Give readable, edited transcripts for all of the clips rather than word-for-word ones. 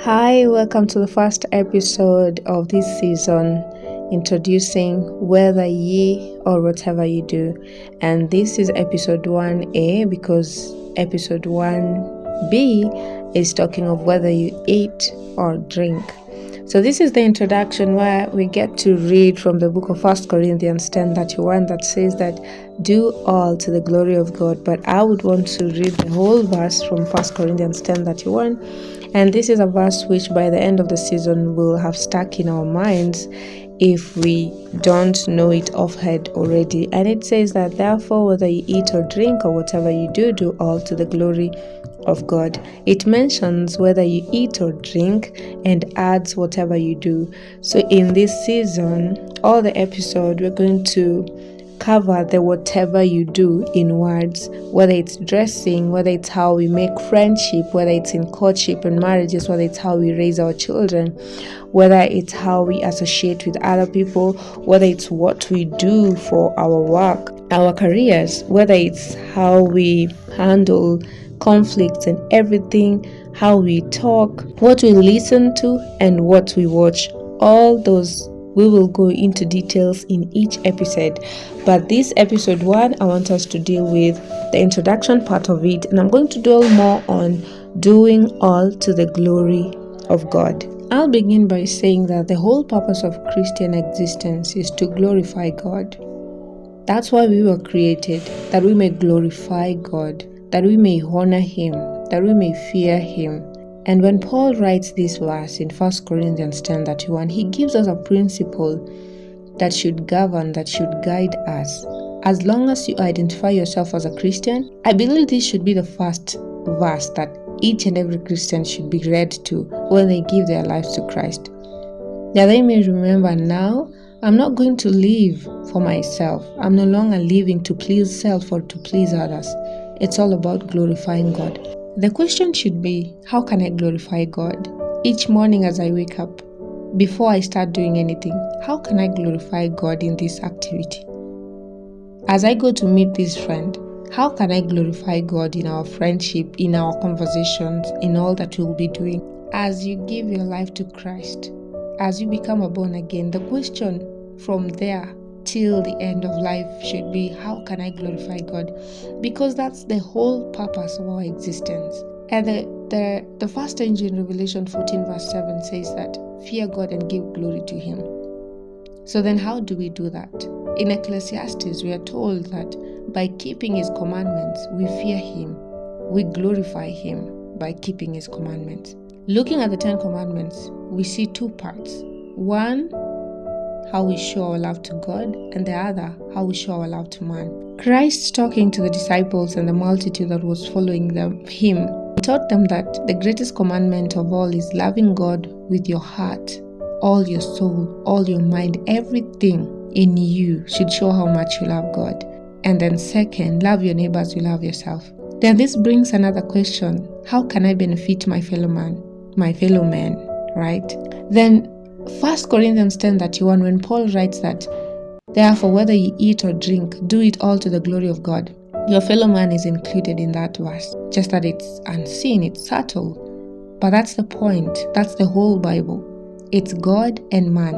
Hi, welcome to the first episode of this season, introducing whether ye or whatever you do. And this is episode 1A because episode 1B is talking of whether you eat or drink. So this is the introduction where we get to read from the book of 1 Corinthians 10:31 that says that do all to the glory of God. But I would want to read the whole verse from 1 Corinthians 10:31. And this is a verse which by the end of the season will have stuck in our minds if we don't know it offhand already. And it says that therefore whether you eat or drink or whatever you do, do all to the glory of God. It mentions whether you eat or drink and adds whatever you do. So in this season, all the episode, we're going to cover the whatever you do in words, whether it's dressing, whether it's how we make friendship, whether it's in courtship and marriages, whether it's how we raise our children, whether it's how we associate with other people, whether it's what we do for our work, our careers, whether it's how we handle conflicts and everything, how we talk, what we listen to and what we watch. All those we will go into details in each episode, but this episode 1, I want us to deal with the introduction part of it, and I'm going to dwell more on doing all to the glory of God. I'll begin by saying that the whole purpose of Christian existence is to glorify God. That's why we were created, that we may glorify God, that we may honor Him, that we may fear Him. And when Paul writes this verse in 1 Corinthians 10:31, he gives us a principle that should govern, that should guide us. As long as you identify yourself as a Christian, I believe this should be the first verse that each and every Christian should be read to when they give their lives to Christ. That they may remember, now I'm not going to live for myself. I'm no longer living to please self or to please others. It's all about glorifying God. The question should be, how can I glorify God? Each morning as I wake up, before I start doing anything, how can I glorify God in this activity? As I go to meet this friend, how can I glorify God in our friendship, in our conversations, in all that we'll be doing? As you give your life to Christ, as you become a born again, the question from there till the end of life should be, how can I glorify God? Because that's the whole purpose of our existence. And the first angel in Revelation 14 verse 7 says that fear God and give glory to Him. So then how do we do that? In Ecclesiastes we are told that by keeping His commandments we fear Him, we glorify Him by keeping His commandments. Looking at the 10 commandments, we see two parts. One, how we show our love to God, and the other, how we show our love to man. Christ, talking to the disciples and the multitude that was following Him, taught them that the greatest commandment of all is loving God with your heart, all your soul, all your mind, everything in you should show how much you love God. And then second, love your neighbor as you love yourself. Then this brings another question. How can I benefit my fellow man, right? Then 1 Corinthians 10:31, when Paul writes that, therefore whether you eat or drink, do it all to the glory of God. Your fellow man is included in that verse, just that it's unseen, it's subtle. But that's the point, that's the whole Bible. It's God and man.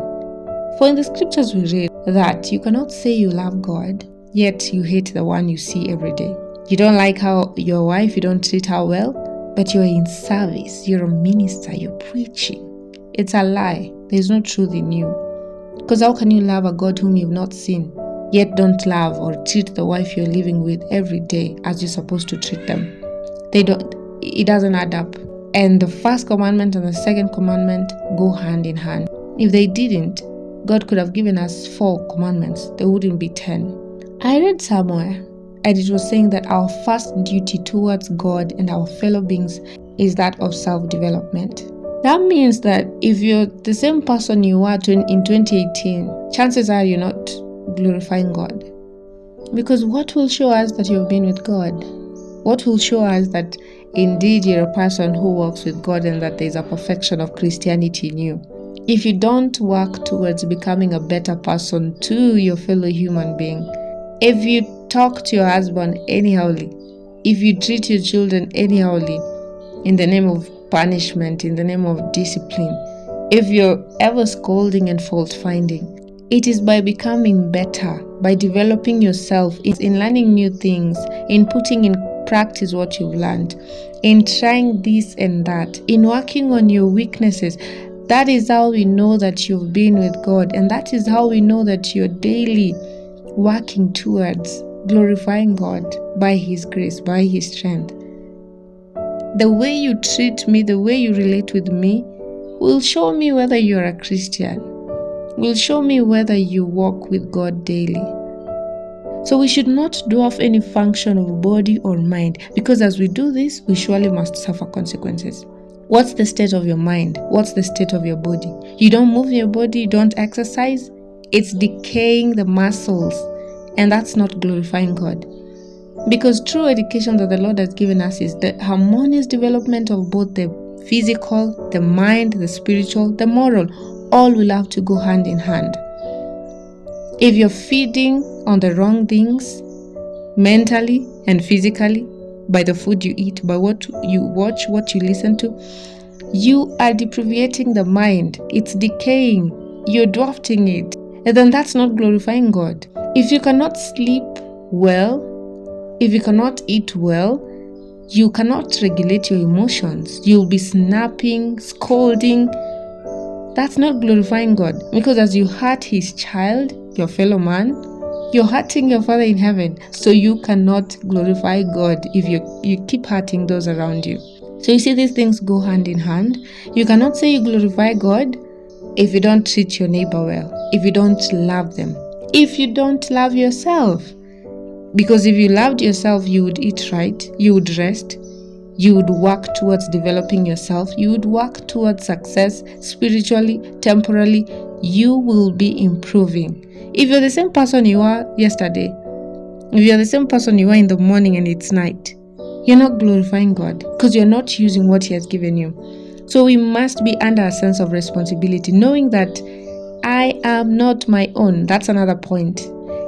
For in the scriptures we read that you cannot say you love God, yet you hate the one you see every day. You don't like how your wife, you don't treat her well, but you're in service, you're a minister, you're preaching. It's a lie. There's no truth in you. Because how can you love a God whom you've not seen, yet don't love or treat the wife you're living with every day as you're supposed to treat them? It doesn't add up. And the first commandment and the second commandment go hand in hand. If they didn't, God could have given us 4 commandments. There wouldn't be 10. I read somewhere, and it was saying that our first duty towards God and our fellow beings is that of self-development. That means that if you're the same person you were in 2018, chances are you're not glorifying God. Because what will show us that you've been with God? What will show us that indeed you're a person who walks with God and that there's a perfection of Christianity in you? If you don't work towards becoming a better person to your fellow human being, if you talk to your husband anyhowly, if you treat your children anyhowly, in the name of punishment, in the name of discipline, if you're ever scolding and fault finding, it is by becoming better, by developing yourself, in learning new things, in putting in practice what you've learned, in trying this and that, in working on your weaknesses. That is how we know that you've been with God, and that is how we know that you're daily working towards glorifying God by His grace, by His strength. The way you treat me, the way you relate with me, will show me whether you're a Christian, will show me whether you walk with God daily. So we should not do off any function of body or mind, because as we do this, we surely must suffer consequences. What's the state of your mind? What's the state of your body? You don't move your body, you don't exercise, it's decaying the muscles, and that's not glorifying God. Because true education that the Lord has given us is the harmonious development of both the physical, the mind, the spiritual, the moral. All will have to go hand in hand. If you're feeding on the wrong things, mentally and physically, by the food you eat, by what you watch, what you listen to, you are depriving the mind. It's decaying. You're dwarfing it. And then that's not glorifying God. If you cannot sleep well, if you cannot eat well, you cannot regulate your emotions. You'll be snapping, scolding. That's not glorifying God. Because as you hurt His child, your fellow man, you're hurting your Father in heaven. So you cannot glorify God if you keep hurting those around you. So you see, these things go hand in hand. You cannot say you glorify God if you don't treat your neighbor well, if you don't love them, if you don't love yourself. Because if you loved yourself, you would eat right, you would rest, you would work towards developing yourself, you would work towards success spiritually, temporally. You will be improving. If you're the same person you were yesterday, if you're the same person you were in the morning and it's night, you're not glorifying God, because you're not using what He has given you. So we must be under a sense of responsibility, knowing that I am not my own. That's another point.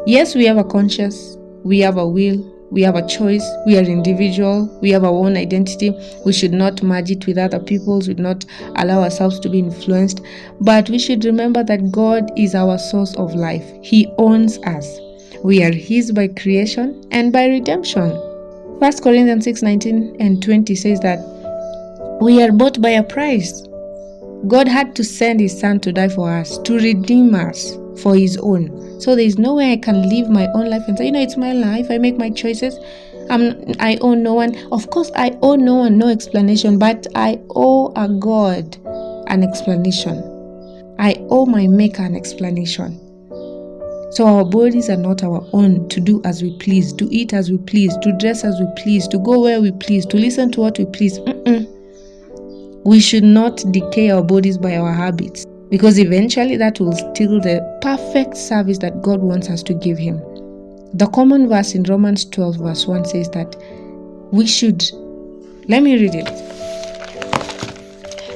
Yes, we have a conscience, we have a will, we have a choice, we are individual, we have our own identity. We should not merge it with other people's, we should not allow ourselves to be influenced. But we should remember that God is our source of life. He owns us. We are His by creation and by redemption. 1 Corinthians 6:19 and 20 says that we are bought by a price. God had to send His Son to die for us, to redeem us for His own. So there is no way I can live my own life and say, it's my life, I make my choices, I owe no one. Of course, I owe no one no explanation, but I owe a God an explanation. I owe my Maker an explanation. So our bodies are not our own to do as we please, to eat as we please, to dress as we please, to go where we please, to listen to what we please. We should not decay our bodies by our habits, because eventually that will steal the perfect service that God wants us to give Him. The common verse in Romans 12 verse 1 says that we should, let me read it.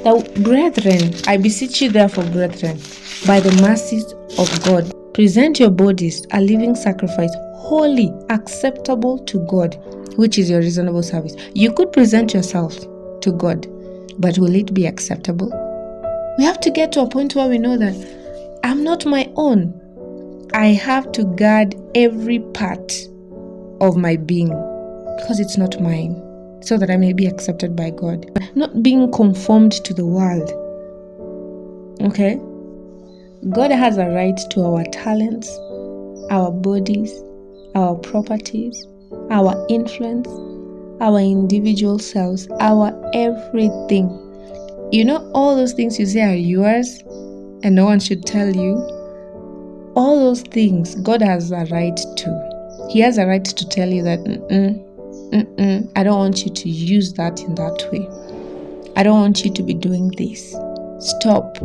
Now, brethren, I beseech you therefore, brethren, by the mercies of God, present your bodies a living sacrifice, holy, acceptable to God, which is your reasonable service. You could present yourself to God, but will it be acceptable? We have to get to a point where we know that I'm not my own. I have to guard every part of my being, because it's not mine, so that I may be accepted by God. Not being conformed to the world. Okay? God has a right to our talents, our bodies, our properties, our influence, our individual selves, our everything. All those things you say are yours and no one should tell you. All those things God has a right to. He has a right to tell you that I don't want you to use that in that way. I don't want you to be doing this. Stop,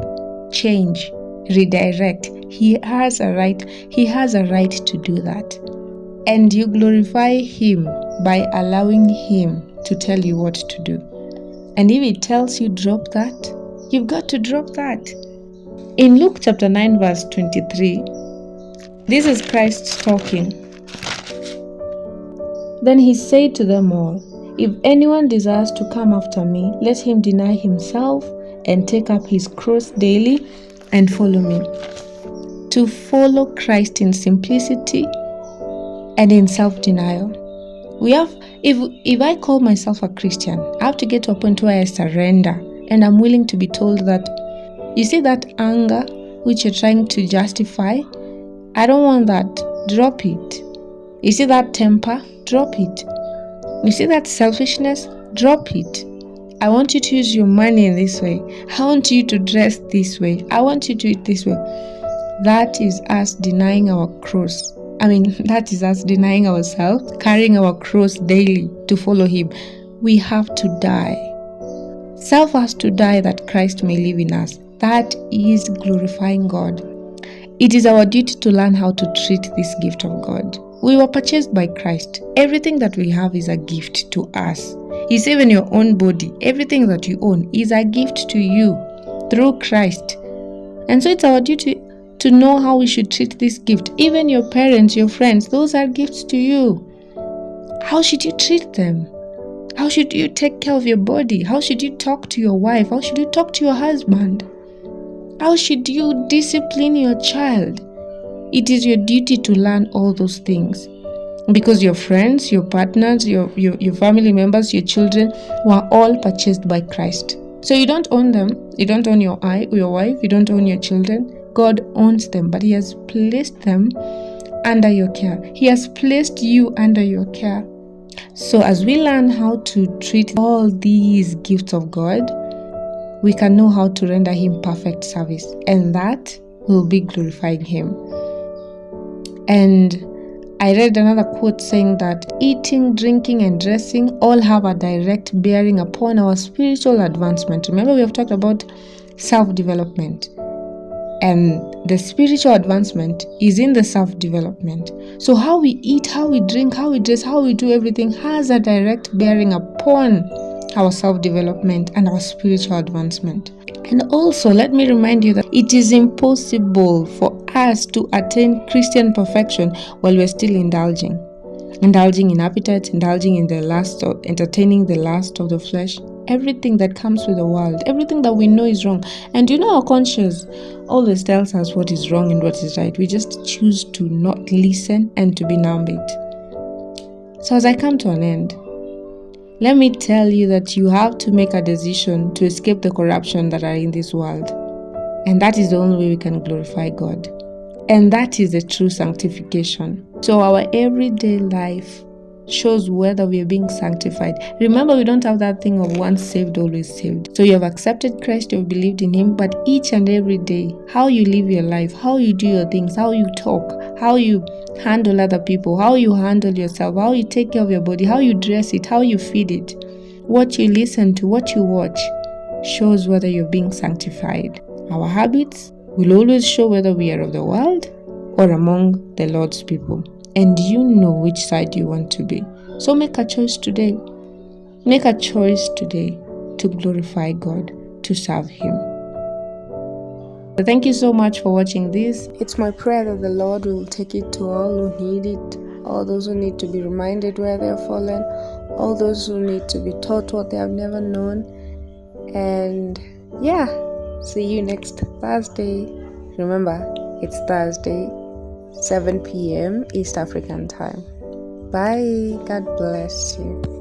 change, redirect. He has a right to do that. And you glorify Him by allowing Him to tell you what to do. And if He tells you drop that, you've got to drop that. In Luke chapter 9 verse 23, this is Christ talking. Then He said to them all, If anyone desires to come after me, let him deny himself and take up his cross daily and follow me. To follow Christ in simplicity and in self-denial. If I call myself a Christian, I have to get to a point where I surrender and I'm willing to be told that, you see that anger which you're trying to justify, I don't want that, drop it. You see that temper, drop it. You see that selfishness, drop it. I want you to use your money in this way. I want you to dress this way. I want you to eat this way. That is us denying our cross. That is us denying ourselves, carrying our cross daily to follow him. We have to die. Self has to die that Christ may live in us. That is glorifying God. It is our duty to learn how to treat this gift of God. We were purchased by Christ. Everything that we have is a gift to us. It's even your own body. Everything that you own is a gift to you through Christ. And so it's our duty to know how we should treat this gift. Even your parents, your friends, those are gifts to you. How should you treat them? How should you take care of your body? How should you talk to your wife? How should you talk to your husband? How should you discipline your child? It is your duty to learn all those things. Because your friends, your partners, your family members, your children were all purchased by Christ. So you don't own them. You don't own your wife. You don't own your children. God owns them, but he has placed them under your care. He has placed you under your care. So as we learn how to treat all these gifts of God, we can know how to render him perfect service, and that will be glorifying him. And I read another quote saying that eating, drinking, and dressing all have a direct bearing upon our spiritual advancement. Remember, we have talked about self-development, and the spiritual advancement is in the self-development. So how we eat, how we drink, how we dress, how we do everything has a direct bearing upon our self-development and our spiritual advancement. And also, let me remind you that it is impossible for us to attain Christian perfection while we're still indulging in appetites, indulging in the lust, or entertaining the lust of the flesh. Everything that comes with the world, everything that we know is wrong. And our conscience always tells us what is wrong and what is right. We just choose to not listen and to be numb it. So as I come to an end, let me tell you that you have to make a decision to escape the corruption that are in this world. And that is the only way we can glorify God. And that is the true sanctification. So our everyday life shows whether we are being sanctified. Remember, we don't have that thing of once saved, always saved. So you have accepted Christ, you have believed in him, but each and every day, how you live your life, how you do your things, how you talk, how you handle other people, how you handle yourself, how you take care of your body, how you dress it, how you feed it, what you listen to, what you watch, shows whether you're being sanctified. Our habits will always show whether we are of the world or among the Lord's people. And you know which side you want to be. So make a choice today. Make a choice today to glorify God, to serve him. So thank you so much for watching this. It's my prayer that the Lord will take it to all who need it, all those who need to be reminded where they are fallen, all those who need to be taught what they have never known. And see you next Thursday. Remember, it's Thursday, 7 p.m. East African time. Bye. God bless you.